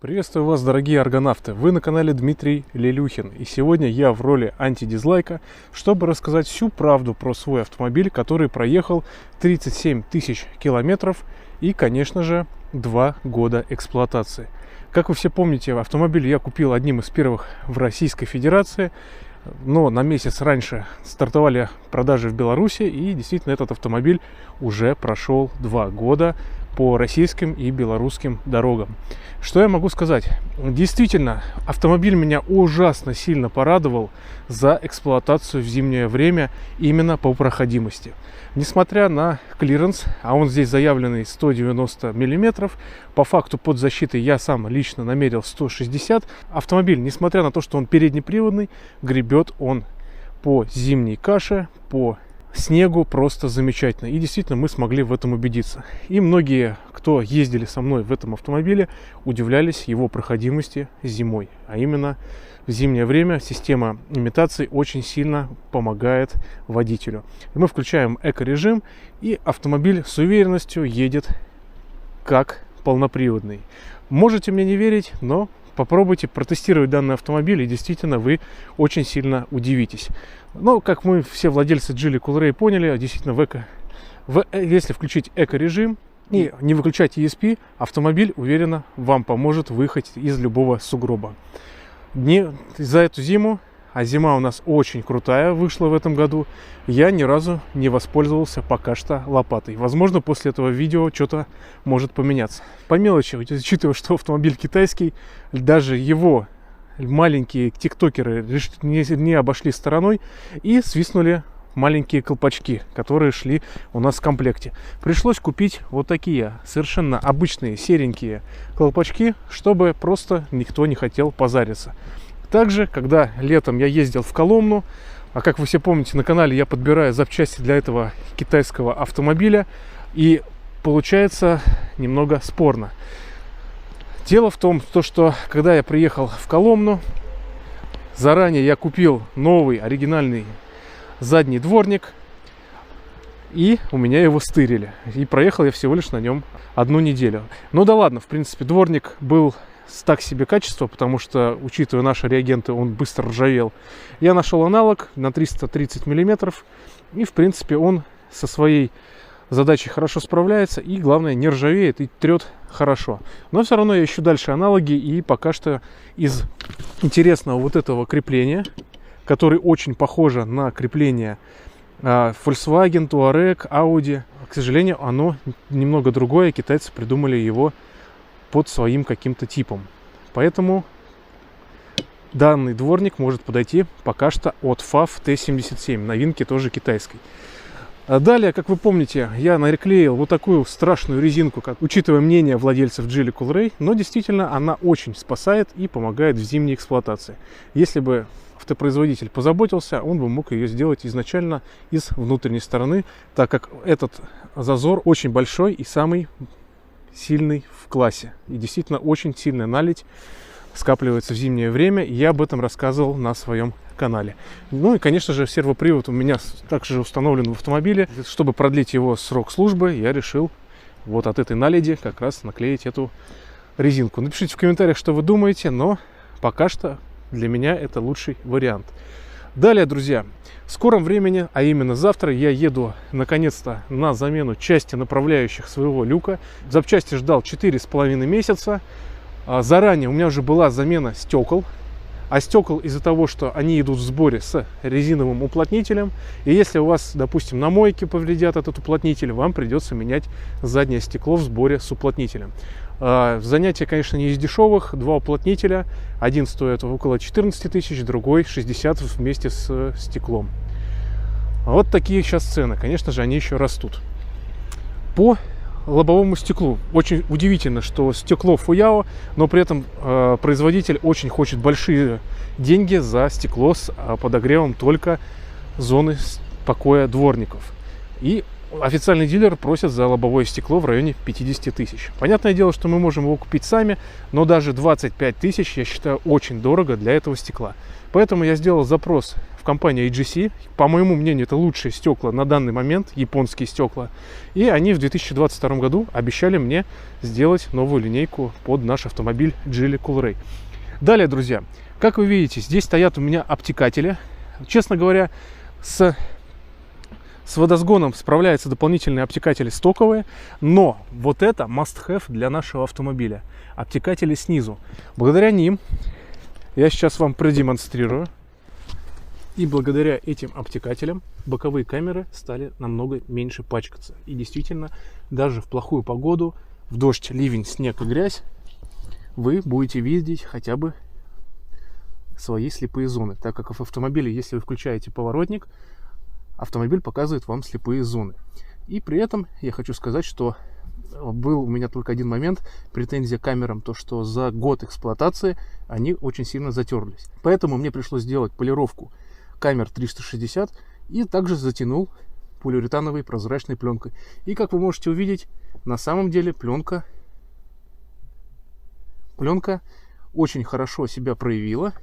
Приветствую вас, дорогие аргонавты! Вы на канале Дмитрий Лелюхин, и сегодня я в роли антидизлайка, чтобы рассказать всю правду про свой автомобиль, который проехал 37 тысяч километров и, конечно же, 2 года эксплуатации. Как вы все помните, автомобиль я купил одним из первых в Российской Федерации, но на месяц раньше стартовали продажи в Беларуси, и действительно этот автомобиль уже прошел 2 года по российским и белорусским дорогам. Что я могу сказать? Действительно, автомобиль меня ужасно сильно порадовал за эксплуатацию в зимнее время именно по проходимости. Несмотря на клиренс, а он здесь заявленный 190 мм, по факту под защитой я сам лично намерил 160, автомобиль, несмотря на то, что он переднеприводный, гребет он по зимней каше, по снегу просто замечательно. И действительно мы смогли в этом убедиться. И многие, кто ездили со мной в этом автомобиле, удивлялись его проходимости зимой. А именно в зимнее время система имитации очень сильно помогает водителю. И мы включаем эко-режим, и автомобиль с уверенностью едет как полноприводный. Можете мне не верить, но попробуйте протестировать данный автомобиль, и действительно вы очень сильно удивитесь. Но, как мы все владельцы Geely Coolray поняли, действительно если включить эко-режим и не выключать ESP, автомобиль уверенно вам поможет выехать из любого сугроба. За эту зиму, а зима у нас очень крутая вышла в этом году, я ни разу не воспользовался пока что лопатой. Возможно, после этого видео что-то может поменяться. По мелочи, учитывая, что автомобиль китайский, даже его маленькие тиктокеры не обошли стороной и свистнули маленькие колпачки, которые шли у нас в комплекте. Пришлось купить вот такие совершенно обычные серенькие колпачки, чтобы просто никто не хотел позариться. Также, когда летом я ездил в Коломну, а как вы все помните, на канале я подбираю запчасти для этого китайского автомобиля, и получается немного спорно. Дело в том, что когда я приехал в Коломну, заранее я купил новый оригинальный задний дворник, и у меня его стырили. И проехал я всего лишь на нем 1 неделю. Ну да ладно, в принципе, дворник был так себе качество, потому что, учитывая наши реагенты, он быстро ржавел. Я нашел аналог на 330 мм, и, в принципе, он со своей задачей хорошо справляется, и, главное, не ржавеет и трет хорошо. Но все равно я ищу дальше аналоги, и пока что из интересного вот этого крепления, который очень похоже на крепление Volkswagen, Touareg, Audi, к сожалению, оно немного другое, китайцы придумали его под своим каким-то типом. Поэтому данный дворник может подойти пока что от FAV T77, новинки тоже китайской. Далее, как вы помните, я наклеил вот такую страшную резинку, учитывая мнение владельцев Geely Coolray, но действительно она очень спасает и помогает в зимней эксплуатации. Если бы автопроизводитель позаботился, он бы мог ее сделать изначально из внутренней стороны, так как этот зазор очень большой и самый сильный в классе. И действительно очень сильная наледь скапливается в зимнее время. Я об этом рассказывал на своем канале. Ну и, конечно же, сервопривод у меня также установлен в автомобиле. Чтобы продлить его срок службы, я решил вот от этой наледи как раз наклеить эту резинку. Напишите в комментариях, что вы думаете, но пока что для меня это лучший вариант. Далее, друзья, в скором времени, а именно завтра, я еду наконец-то на замену части направляющих своего люка. Запчасти ждал 4,5 месяца. Заранее у меня уже была замена стекол. А стекол из-за того, что они идут в сборе с резиновым уплотнителем. И если у вас, допустим, на мойке повредят этот уплотнитель, вам придется менять заднее стекло в сборе с уплотнителем. Занятие, конечно, не из дешевых. 2 уплотнителя. Один стоит около 14 тысяч, другой 60 вместе с стеклом. Вот такие сейчас цены. Конечно же, они еще растут. По лобовому стеклу. Очень удивительно, что стекло Фуяо, но при этом производитель очень хочет большие деньги за стекло с подогревом только зоны покоя дворников. И Официальный дилер просит за лобовое стекло в районе 50 тысяч. Понятное дело, что мы можем его купить сами, но даже 25 тысяч я считаю очень дорого для этого стекла. Поэтому я сделал запрос в компанию AGC. По моему мнению, это лучшие стекла на данный момент, японские стекла. И они в 2022 году обещали мне сделать новую линейку под наш автомобиль Geely Coolray. Далее, друзья, как вы видите, здесь стоят у меня обтекатели. Честно говоря, с водосгоном справляются дополнительные обтекатели стоковые, но вот это must-have для нашего автомобиля. Обтекатели снизу. Благодаря ним я сейчас вам продемонстрирую. И благодаря этим обтекателям боковые камеры стали намного меньше пачкаться. И действительно, даже в плохую погоду, в дождь, ливень, снег и грязь, вы будете видеть хотя бы свои слепые зоны. Так как в автомобиле, если вы включаете поворотник, автомобиль показывает вам слепые зоны. И при этом я хочу сказать, что был у меня только один момент, претензия к камерам, то что за год эксплуатации они очень сильно затерлись. Поэтому мне пришлось сделать полировку камер 360 и также затянул полиуретановой прозрачной пленкой. И как вы можете увидеть, на самом деле пленка очень хорошо себя проявила.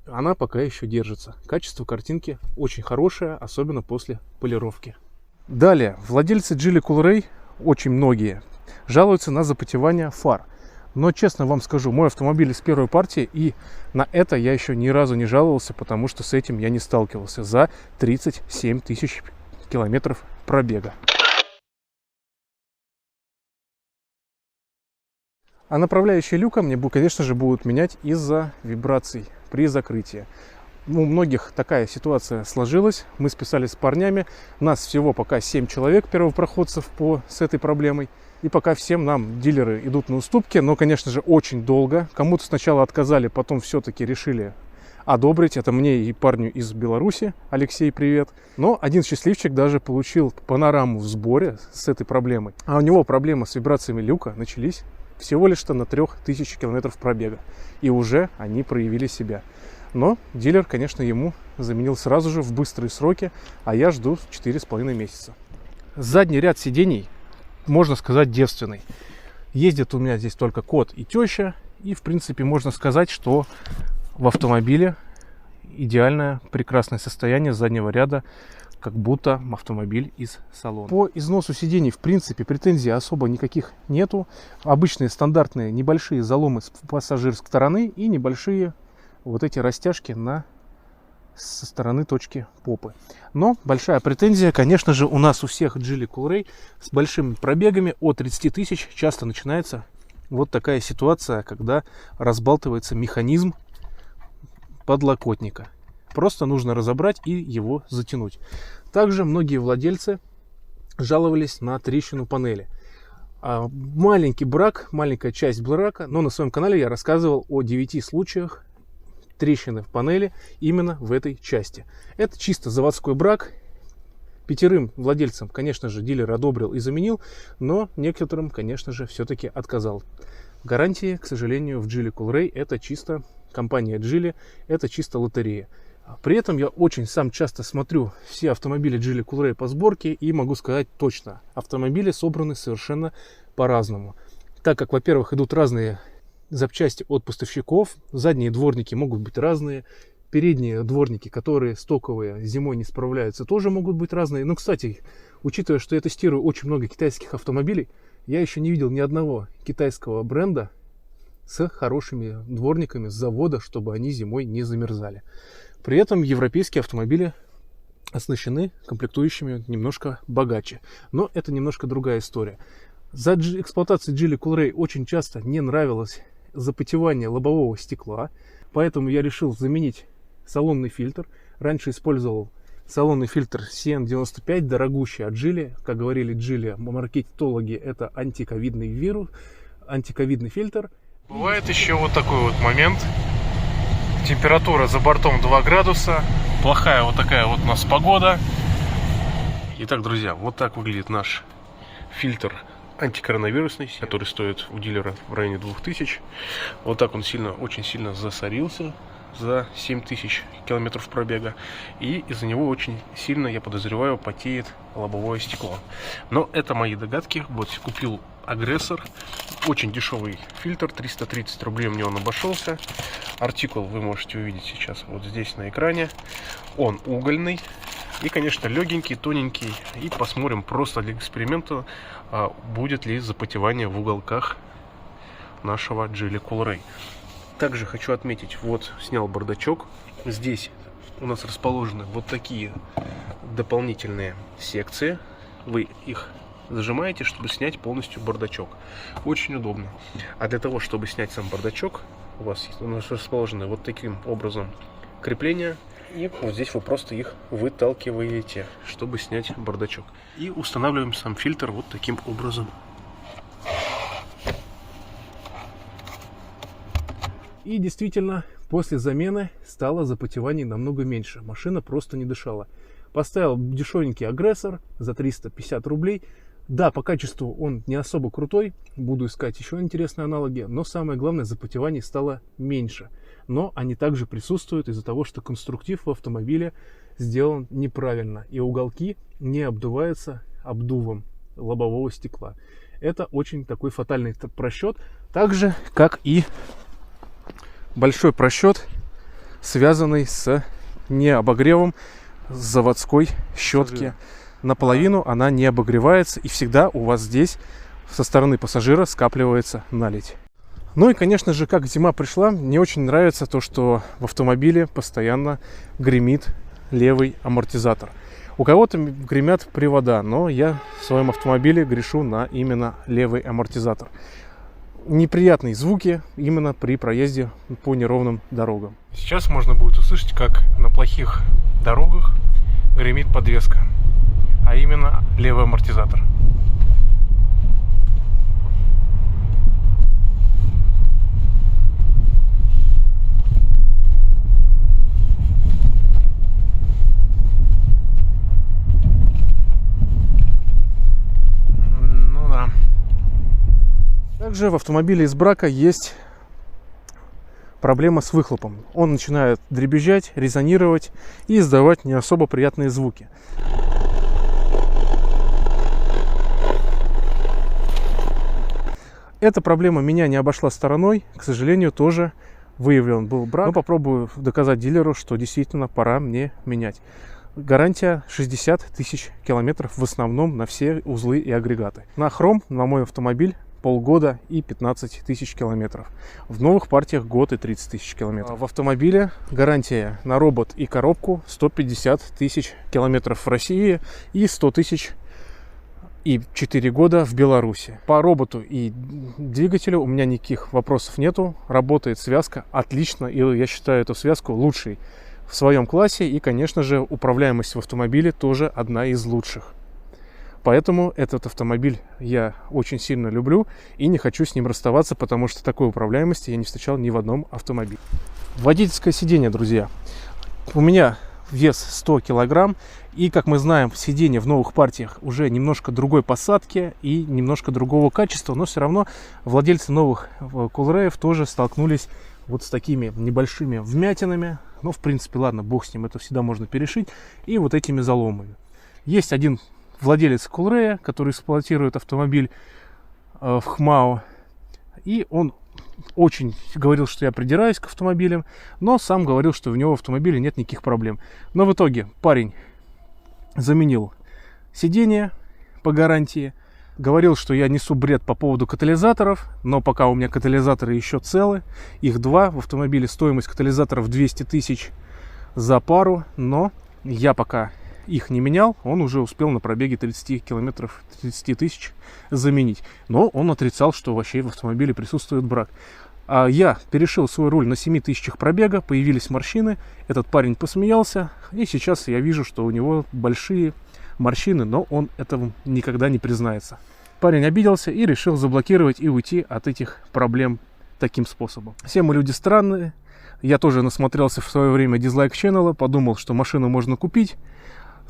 Она пока еще держится. Качество картинки очень хорошее, особенно после полировки. Далее, владельцы Geely Coolray, очень многие, жалуются на запотевание фар. Но честно вам скажу, мой автомобиль из первой партии, и на это я еще ни разу не жаловался, потому что с этим я не сталкивался за 37 тысяч километров пробега. А направляющие люка мне, конечно же, будут менять из-за вибраций при закрытии. У многих такая ситуация сложилась. Мы списались с парнями. Нас всего пока 7 человек, первопроходцев с этой проблемой. И пока всем нам дилеры идут на уступки, но, конечно же, очень долго. Кому-то сначала отказали, потом все-таки решили одобрить. Это мне и парню из Беларуси. Алексей, привет. Но один счастливчик даже получил панораму в сборе с этой проблемой. А у него проблемы с вибрациями люка начались всего лишь-то на 3000 километров пробега. И уже они проявили себя. Но дилер, конечно, ему заменил сразу же в быстрые сроки, а я жду 4,5 месяца. Задний ряд сидений, можно сказать, девственный. Ездит у меня здесь только кот и теща. И, в принципе, можно сказать, что в автомобиле идеальное, прекрасное состояние заднего ряда, как будто автомобиль из салона. По износу сидений, в принципе, претензий особо никаких нету. Обычные стандартные небольшие заломы с пассажирской стороны и небольшие вот эти растяжки со стороны точки попы. Но большая претензия, конечно же, у нас у всех Geely Coolray с большими пробегами от 30 тысяч часто начинается вот такая ситуация, когда разбалтывается механизм подлокотника. Просто нужно разобрать и его затянуть. Также многие владельцы жаловались на трещину панели. Маленький брак, маленькая часть брака, но на своем канале я рассказывал о 9 случаях трещины в панели именно в этой части. Это чисто заводской брак. 5 владельцам, конечно же, дилер одобрил и заменил, но некоторым, конечно же, все-таки отказал. Гарантии, к сожалению, в Geely Coolray это чисто компания Geely, это чисто лотерея. При этом я очень сам часто смотрю все автомобили Geely Coolray по сборке и могу сказать точно, автомобили собраны совершенно по-разному. Так как, во-первых, идут разные запчасти от поставщиков, задние дворники могут быть разные, передние дворники, которые стоковые, зимой не справляются, тоже могут быть разные. Но, кстати, учитывая, что я тестирую очень много китайских автомобилей, я еще не видел ни одного китайского бренда с хорошими дворниками с завода, чтобы они зимой не замерзали. При этом европейские автомобили оснащены комплектующими немножко богаче. Но это немножко другая история. За эксплуатацией Geely Coolray очень часто не нравилось запотевание лобового стекла, поэтому я решил заменить салонный фильтр. Раньше использовал салонный фильтр CN95, дорогущий от Geely. Как говорили Geely маркетологи, это антиковидный вирус, антиковидный фильтр. Бывает еще вот такой вот момент. Температура за бортом 2 градуса. Плохая вот такая вот у нас погода. Итак, друзья, вот так выглядит наш фильтр антикоронавирусный, который стоит у дилера в районе 2000. Вот так он очень сильно засорился за 7000 километров пробега, и из-за него очень сильно, я подозреваю, потеет лобовое стекло. Но это мои догадки. Вот купил Агрессор, очень дешевый фильтр, 330 рублей мне он обошелся. Артикул вы можете увидеть сейчас вот здесь на экране. Он угольный и, конечно, легенький, тоненький. И посмотрим просто для эксперимента, будет ли запотевание в уголках нашего Geely Coolray. Также хочу отметить, вот снял бардачок. Здесь у нас расположены вот такие дополнительные секции. Вы их зажимаете, чтобы снять полностью бардачок. Очень удобно. А для того, чтобы снять сам бардачок, у нас расположены вот таким образом крепления. И вот здесь вы просто их выталкиваете, чтобы снять бардачок. И устанавливаем сам фильтр вот таким образом. И действительно, после замены стало запотеваний намного меньше. Машина просто не дышала. Поставил дешевенький Агрессор за 350 рублей. Да, по качеству он не особо крутой. Буду искать еще интересные аналоги. Но самое главное, запотеваний стало меньше. Но они также присутствуют из-за того, что конструктив в автомобиле сделан неправильно. И уголки не обдуваются обдувом лобового стекла. Это очень такой фатальный просчет. Так же, как и большой просчет, связанный с необогревом заводской щетки. Наполовину она не обогревается, и всегда у вас здесь со стороны пассажира скапливается наледь. Ну и, конечно же, как зима пришла, мне очень нравится то, что в автомобиле постоянно гремит левый амортизатор. У кого-то гремят привода, но я в своем автомобиле грешу на именно левый амортизатор. Неприятные звуки именно при проезде по неровным дорогам. Сейчас можно будет услышать, как на плохих дорогах гремит подвеска, а именно левый амортизатор. Ну да. Также в автомобиле из брака есть проблема с выхлопом. Он начинает дребезжать, резонировать и издавать не особо приятные звуки. Эта проблема меня не обошла стороной. К сожалению, тоже выявлен был брак. Но попробую доказать дилеру, что действительно пора мне менять. Гарантия 60 тысяч километров в основном на все узлы и агрегаты. На хром, на мой автомобиль, полгода и 15 тысяч километров. В новых партиях год и 30 тысяч километров. В автомобиле гарантия на робот и коробку 150 тысяч километров в России и 100 тысяч и 4 года в Беларуси. По роботу и двигателю у меня никаких вопросов нету. Работает связка отлично, и я считаю эту связку лучшей в своем классе. И, конечно же, управляемость в автомобиле тоже одна из лучших. Поэтому этот автомобиль я очень сильно люблю и не хочу с ним расставаться, потому что такой управляемости я не встречал ни в одном автомобиле. Водительское сиденье, друзья. У меня вес 100 килограмм. И, как мы знаем, сиденье в новых партиях уже немножко другой посадки и немножко другого качества. Но все равно владельцы новых Coolray'ев тоже столкнулись вот с такими небольшими вмятинами. Ну, в принципе, ладно, бог с ним, это всегда можно перешить. И вот этими заломами. Есть один владелец Coolray'а, который эксплуатирует автомобиль в ХМАО. И он очень говорил, что я придираюсь к автомобилям, но сам говорил, что у него в автомобиле нет никаких проблем. Но в итоге парень заменил сиденье по гарантии. Говорил, что я несу бред по поводу катализаторов, но пока у меня катализаторы еще целы. Их два. В автомобиле стоимость катализаторов 200 тысяч за пару, но я пока их не менял. Он уже успел на пробеге 30 километров, 30 тысяч заменить. Но он отрицал, что вообще в автомобиле присутствует брак. А я перешил свой руль на 7 тысячах пробега, появились морщины. Этот парень посмеялся, и сейчас я вижу, что у него большие морщины, но он этого никогда не признается. Парень обиделся и решил заблокировать и уйти от этих проблем таким способом. Все мы люди странные. Я тоже насмотрелся в свое время дизлайк ченнела, подумал, что машину можно купить.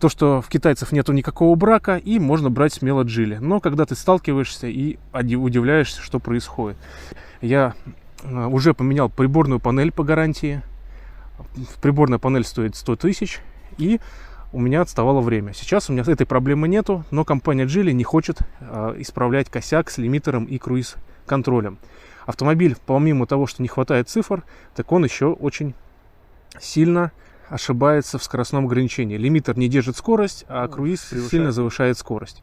то, что в китайцев нету никакого брака, и можно брать смело Geely. Но когда ты сталкиваешься и удивляешься, что происходит. Я уже поменял приборную панель по гарантии. Приборная панель стоит 100 тысяч, и у меня отставало время. Сейчас у меня этой проблемы нету, но компания Geely не хочет исправлять косяк с лимитером и круиз-контролем. Автомобиль, помимо того, что не хватает цифр, так он еще очень сильно ошибается в скоростном ограничении. Лимитер не держит скорость, а круиз сильно завышает скорость.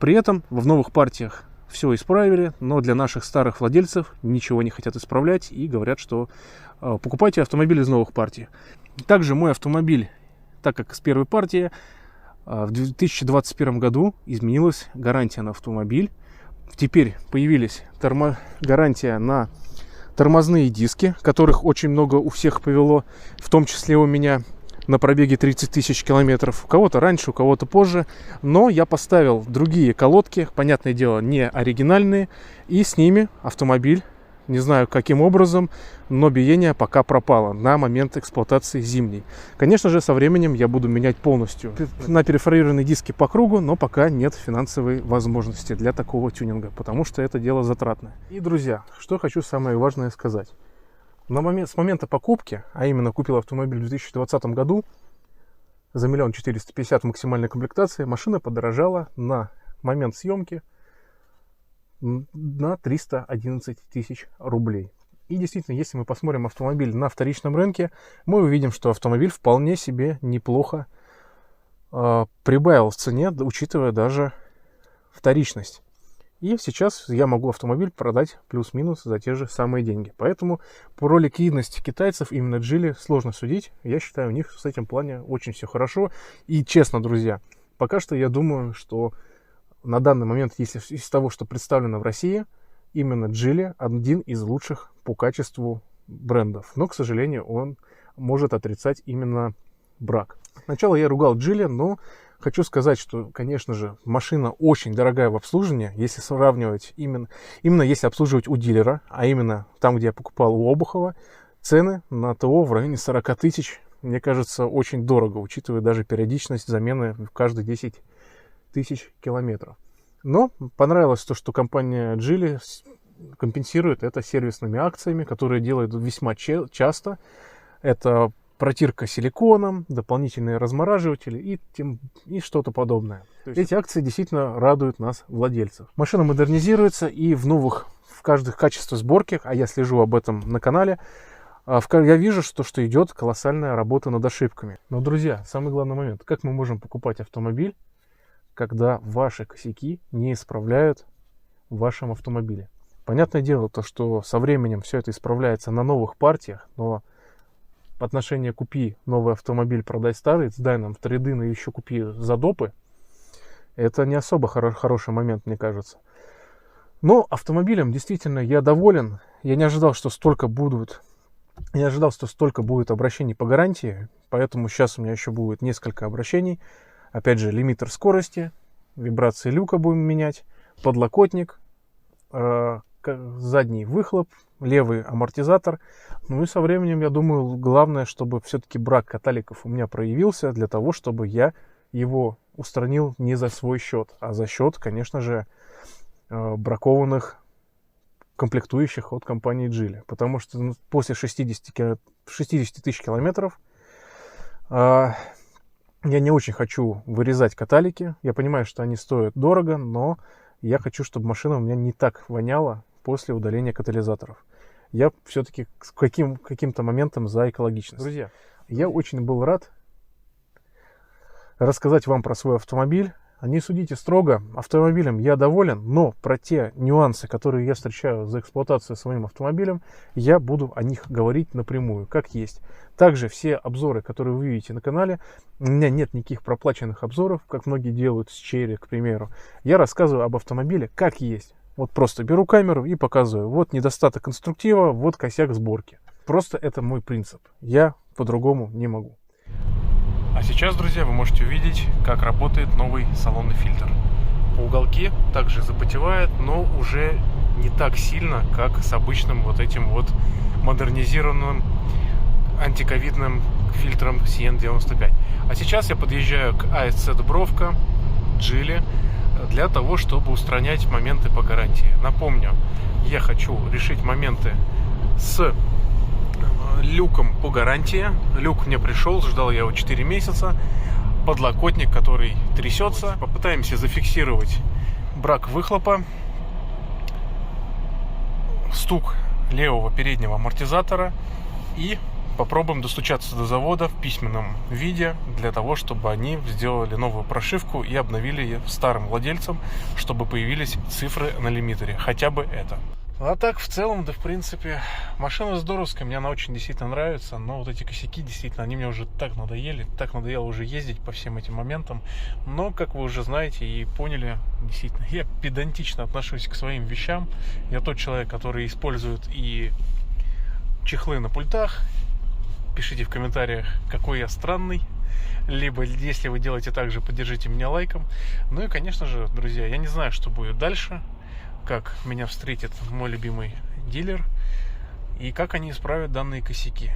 При этом в новых партиях все исправили, но для наших старых владельцев ничего не хотят исправлять и говорят, что покупайте автомобиль из новых партий. Также мой автомобиль, так как с первой партии, в 2021 году изменилась гарантия на автомобиль. Теперь появились гарантия на тормозные диски, которых очень много у всех повело, в том числе у меня на пробеге 30 тысяч километров. У кого-то раньше, у кого-то позже. Но я поставил другие колодки, понятное дело, не оригинальные, и с ними автомобиль, не знаю каким образом, но биение пока пропало на момент эксплуатации зимней. Конечно же, со временем я буду менять полностью на перфорированные диски по кругу, но пока нет финансовой возможности для такого тюнинга, потому что это дело затратное. И, друзья, что хочу самое важное сказать. С момента покупки, а именно купил автомобиль в 2020 году за 1 450 000 максимальной комплектации, машина подорожала на момент съемки на 311 тысяч рублей. И действительно, если мы посмотрим автомобиль на вторичном рынке, мы увидим, что автомобиль вполне себе неплохо прибавил в цене, учитывая даже вторичность. И сейчас я могу автомобиль продать плюс-минус за те же самые деньги. Поэтому про ликвидность китайцев, именно Geely, сложно судить. Я считаю, у них с этим плане очень все хорошо. И честно, друзья, пока что я думаю, что на данный момент, если из того, что представлено в России, именно Geely один из лучших по качеству брендов. Но, к сожалению, он может отрицать именно брак. Сначала я ругал Geely, но хочу сказать, что, конечно же, машина очень дорогая в обслуживании, если сравнивать именно если обслуживать у дилера, а именно там, где я покупал у Обухова, цены на ТО в районе 40 тысяч, мне кажется, очень дорого, учитывая даже периодичность замены каждые 10 тысяч километров. Но понравилось то, что компания Geely компенсирует это сервисными акциями, которые делают весьма часто. Это протирка силиконом, дополнительные размораживатели и что-то подобное. Эти акции действительно радуют нас, владельцев. Машина модернизируется, и в каждых качествах сборки, а я слежу об этом на канале, я вижу, что идет колоссальная работа над ошибками. Но, друзья, самый главный момент. Как мы можем покупать автомобиль, когда ваши косяки не исправляют в вашем автомобиле? Понятное дело, что со временем все это исправляется на новых партиях, но отношение «купи новый автомобиль, продай старый», сдай нам в трейд-ин и еще купи за допы, это не особо хороший момент, мне кажется. Но автомобилем действительно я доволен. Я не ожидал, что столько будет обращений по гарантии, поэтому сейчас у меня еще будет несколько обращений. Опять же, лимитер скорости, вибрации люка будем менять, подлокотник, задний выхлоп, левый амортизатор. Ну и со временем, я думаю, главное, чтобы все-таки брак каталиков у меня проявился, для того, чтобы я его устранил не за свой счет, а за счет, конечно же, бракованных комплектующих от компании Geely. Потому что после 60 тысяч километров я не очень хочу вырезать каталики. Я понимаю, что они стоят дорого, но я хочу, чтобы машина у меня не так воняла после удаления катализаторов. Я все-таки с каким-то моментом за экологичность. Друзья, я очень был рад рассказать вам про свой автомобиль. Не судите строго, автомобилем я доволен, но про те нюансы, которые я встречаю за эксплуатацией своим автомобилем, я буду о них говорить напрямую, как есть. Также все обзоры, которые вы видите на канале, у меня нет никаких проплаченных обзоров, как многие делают с Chery, к примеру. Я рассказываю об автомобиле как есть. Вот просто беру камеру и показываю. Вот недостаток конструктива, вот косяк сборки. Просто это мой принцип. Я по-другому не могу. А сейчас, друзья, вы можете увидеть, как работает новый салонный фильтр. По уголке также запотевает, но уже не так сильно, как с обычным вот этим вот модернизированным антиковидным фильтром CN95. А сейчас я подъезжаю к АСЦ Дубровка, Джили, для того, чтобы устранять моменты по гарантии. Напомню, я хочу решить моменты с люком по гарантии. Люк мне пришел, ждал я его 4 месяца. Подлокотник, который трясется. Попытаемся зафиксировать брак выхлопа, стук левого переднего амортизатора и попробуем достучаться до завода в письменном виде для того, чтобы они сделали новую прошивку и обновили ее старым владельцам, чтобы появились цифры на лимитере, хотя бы это. А так, в целом, да, в принципе, машина здоровская, мне она очень действительно нравится, но вот эти косяки, действительно, они мне уже так надоели, так надоело уже ездить по всем этим моментам. Но, как вы уже знаете и поняли, действительно, я педантично отношусь к своим вещам. Я тот человек, который использует и чехлы на пультах. Пишите в комментариях, какой я странный. Либо, если вы делаете так же, поддержите меня лайком. Ну и, конечно же, друзья, я не знаю, что будет дальше, как меня встретит мой любимый дилер и как они исправят данные косяки.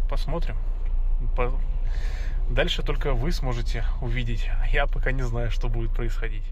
Посмотрим. Дальше только вы сможете увидеть. Я пока не знаю, что будет происходить.